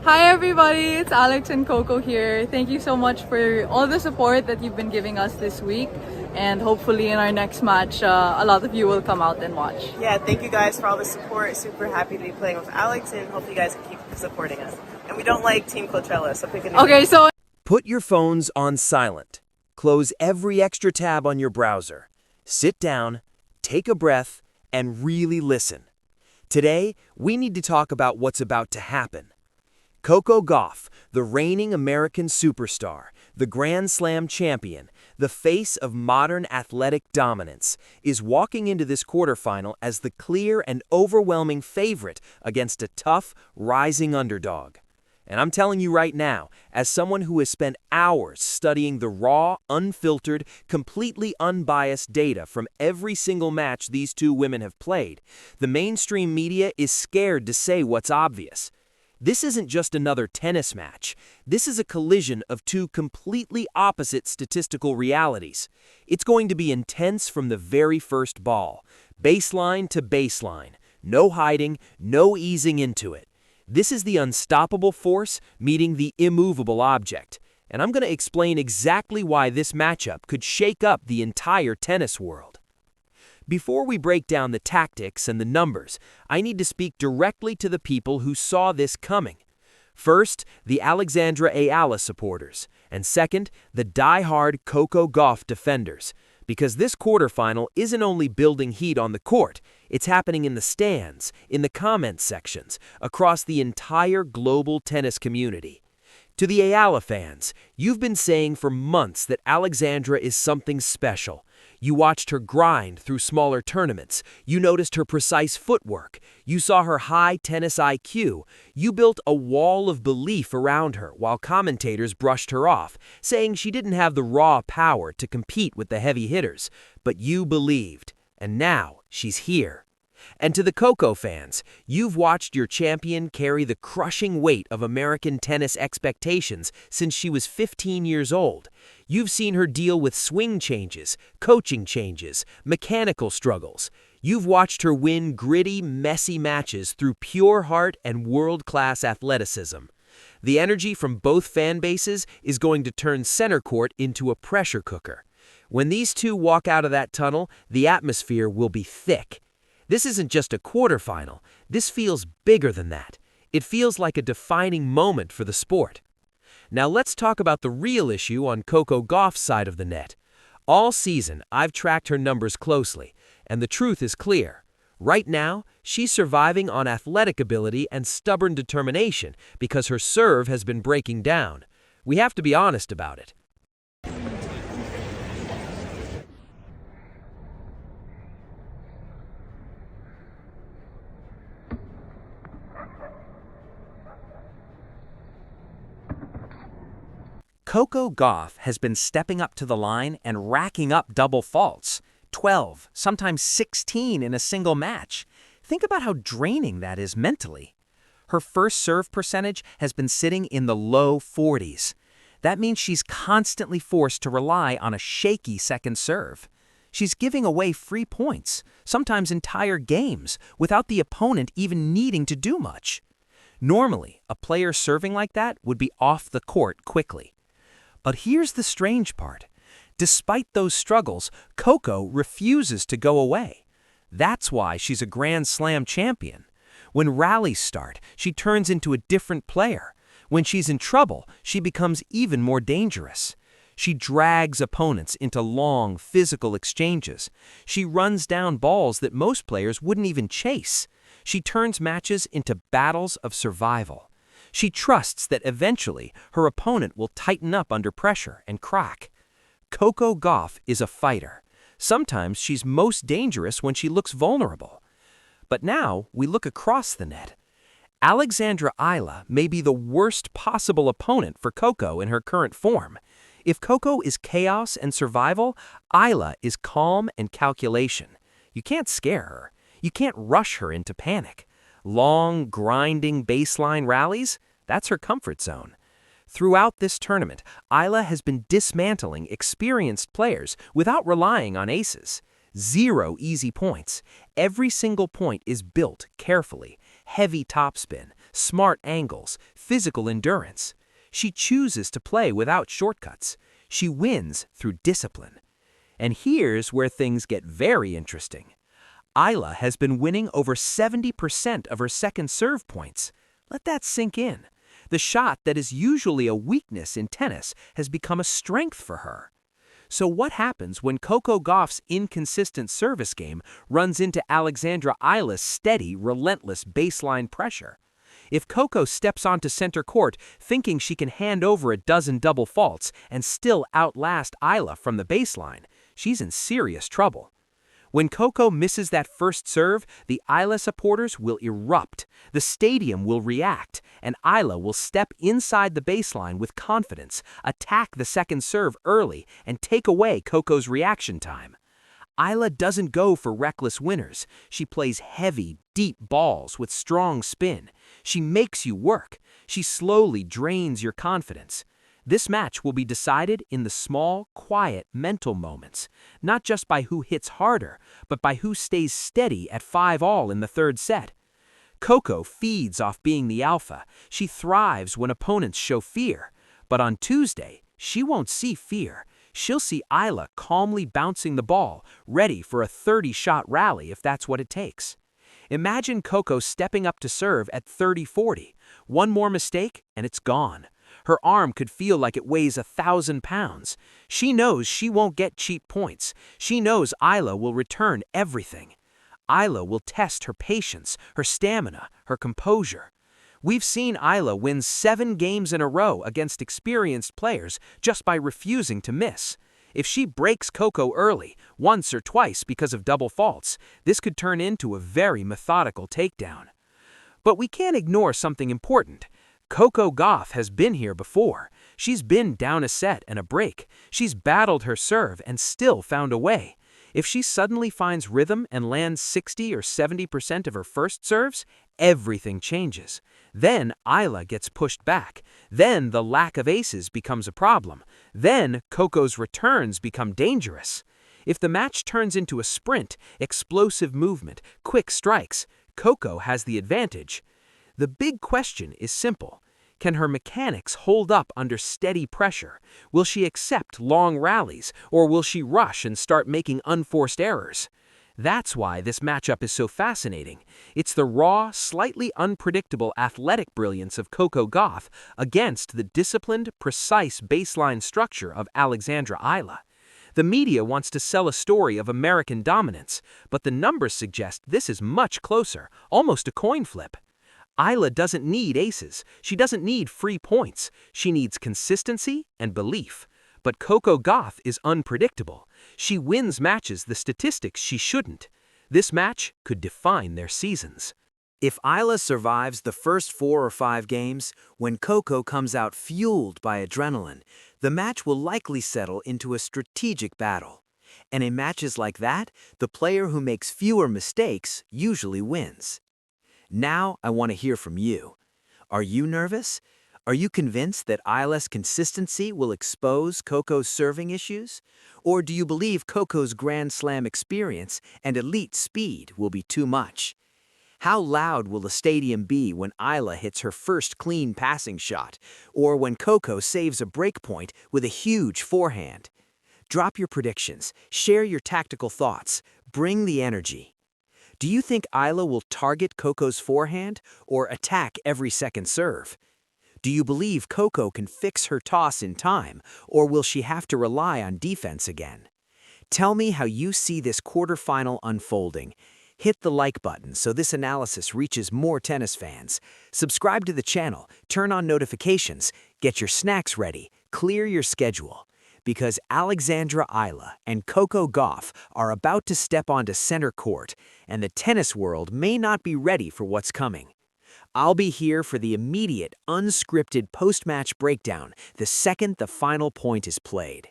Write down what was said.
Hi everybody, it's Alex and Coco here. Thank you so much for all the support that you've been giving us this week. And hopefully in our next match, a lot of you will come out and watch. Yeah, thank you guys for all the support. Super happy to be playing with Alex and hope you guys can keep supporting us. And we don't like Team Coachella, so pick a new Okay, so Put your phones on silent. Close every extra tab on your browser. Sit down, take a breath, and really listen. Today, we need to talk about what's about to happen. Coco Gauff, the reigning American superstar, the Grand Slam champion, the face of modern athletic dominance, is walking into this quarterfinal as the clear and overwhelming favorite against a tough, rising underdog. And I'm telling you right now, as someone who has spent hours studying the raw, unfiltered, completely unbiased data from every single match these two women have played, the mainstream media is scared to say what's obvious. This isn't just another tennis match. This is a collision of two completely opposite statistical realities. It's going to be intense from the very first ball, baseline to baseline. No hiding, no easing into it. This is the unstoppable force meeting the immovable object, and I'm going to explain exactly why this matchup could shake up the entire tennis world. Before we break down the tactics and the numbers, I need to speak directly to the people who saw this coming. First, the Alexandra Eala supporters, and second, the die-hard Coco Gauff defenders. Because this quarterfinal isn't only building heat on the court, it's happening in the stands, in the comment sections, across the entire global tennis community. To the Eala fans, you've been saying for months that Alexandra is something special. You watched her grind through smaller tournaments. You noticed her precise footwork. You saw her high tennis IQ. You built a wall of belief around her while commentators brushed her off, saying she didn't have the raw power to compete with the heavy hitters. But you believed, and now she's here. And to the Coco fans, you've watched your champion carry the crushing weight of American tennis expectations since she was 15 years old. You've seen her deal with swing changes, coaching changes, mechanical struggles. You've watched her win gritty, messy matches through pure heart and world-class athleticism. The energy from both fan bases is going to turn center court into a pressure cooker. When these two walk out of that tunnel, the atmosphere will be thick. This isn't just a quarterfinal. This feels bigger than that. It feels like a defining moment for the sport. Now let's talk about the real issue on Coco Gauff's side of the net. All season, I've tracked her numbers closely, and the truth is clear. Right now, she's surviving on athletic ability and stubborn determination because her serve has been breaking down. We have to be honest about it. Coco Gauff has been stepping up to the line and racking up double faults, 12, sometimes 16 in a single match. Think about how draining that is mentally. Her first serve percentage has been sitting in the low 40s. That means she's constantly forced to rely on a shaky second serve. She's giving away free points, sometimes entire games, without the opponent even needing to do much. Normally, a player serving like that would be off the court quickly. But here's the strange part. Despite those struggles, Coco refuses to go away. That's why she's a Grand Slam champion. When rallies start, she turns into a different player. When she's in trouble, she becomes even more dangerous. She drags opponents into long, physical exchanges. She runs down balls that most players wouldn't even chase. She turns matches into battles of survival. She trusts that eventually her opponent will tighten up under pressure and crack. Coco Gauff is a fighter. Sometimes she's most dangerous when she looks vulnerable. But now we look across the net. Alexandra Eala may be the worst possible opponent for Coco in her current form. If Coco is chaos and survival, Eala is calm and calculation. You can't scare her. You can't rush her into panic. Long, grinding baseline rallies, that's her comfort zone. Throughout this tournament, Eala has been dismantling experienced players without relying on aces. 0 easy points. Every single point is built carefully. Heavy topspin, smart angles, physical endurance. She chooses to play without shortcuts. She wins through discipline. And here's where things get very interesting. Eala has been winning over 70% of her second serve points. Let that sink in. The shot that is usually a weakness in tennis has become a strength for her. So what happens when Coco Gauff's inconsistent service game runs into Alexandra Eala's steady, relentless baseline pressure? If Coco steps onto center court thinking she can hand over a dozen double faults and still outlast Eala from the baseline, she's in serious trouble. When Coco misses that first serve, the Eala supporters will erupt, the stadium will react, and Eala will step inside the baseline with confidence, attack the second serve early, and take away Coco's reaction time. Eala doesn't go for reckless winners. She plays heavy, deep balls with strong spin. She makes you work. She slowly drains your confidence. This match will be decided in the small, quiet, mental moments, not just by who hits harder, but by who stays steady at 5-all in the third set. Coco feeds off being the alpha. She thrives when opponents show fear. But on Tuesday, she won't see fear. She'll see Eala calmly bouncing the ball, ready for a 30-shot rally if that's what it takes. Imagine Coco stepping up to serve at 30-40. One more mistake, and it's gone. Her arm could feel like it weighs 1,000 pounds. She knows she won't get cheap points. She knows Eala will return everything. Eala will test her patience, her stamina, her composure. We've seen Eala win 7 games in a row against experienced players just by refusing to miss. If she breaks Coco early, once or twice because of double faults, this could turn into a very methodical takedown. But we can't ignore something important. Coco Gauff has been here before. She's been down a set and a break. She's battled her serve and still found a way. If she suddenly finds rhythm and lands 60 or 70% of her first serves, everything changes. Then Eala gets pushed back. Then the lack of aces becomes a problem. Then Coco's returns become dangerous. If the match turns into a sprint, explosive movement, quick strikes, Coco has the advantage. The big question is simple. Can her mechanics hold up under steady pressure? Will she accept long rallies, or will she rush and start making unforced errors? That's why this matchup is so fascinating. It's the raw, slightly unpredictable athletic brilliance of Coco Gauff against the disciplined, precise baseline structure of Alexandra Eala. The media wants to sell a story of American dominance, but the numbers suggest this is much closer, almost a coin flip. Eala doesn't need aces. She doesn't need free points. She needs consistency and belief. But Coco Gauff is unpredictable. She wins matches the statistics she shouldn't. This match could define their seasons. If Eala survives the first 4 or 5 games, when Coco comes out fueled by adrenaline, the match will likely settle into a strategic battle. And in matches like that, the player who makes fewer mistakes usually wins. Now I want to hear from you. Are you nervous? Are you convinced that Eala's consistency will expose Coco's serving issues? Or do you believe Coco's Grand Slam experience and elite speed will be too much? How loud will the stadium be when Eala hits her first clean passing shot, or when Coco saves a break point with a huge forehand? Drop your predictions, share your tactical thoughts, bring the energy. Do you think Eala will target Coco's forehand or attack every second serve? Do you believe Coco can fix her toss in time, or will she have to rely on defense again? Tell me how you see this quarterfinal unfolding. Hit the like button so this analysis reaches more tennis fans. Subscribe to the channel, turn on notifications, get your snacks ready, clear your schedule. Because Alexandra Eala and Coco Gauff are about to step onto center court, and the tennis world may not be ready for what's coming. I'll be here for the immediate, unscripted post-match breakdown the second the final point is played.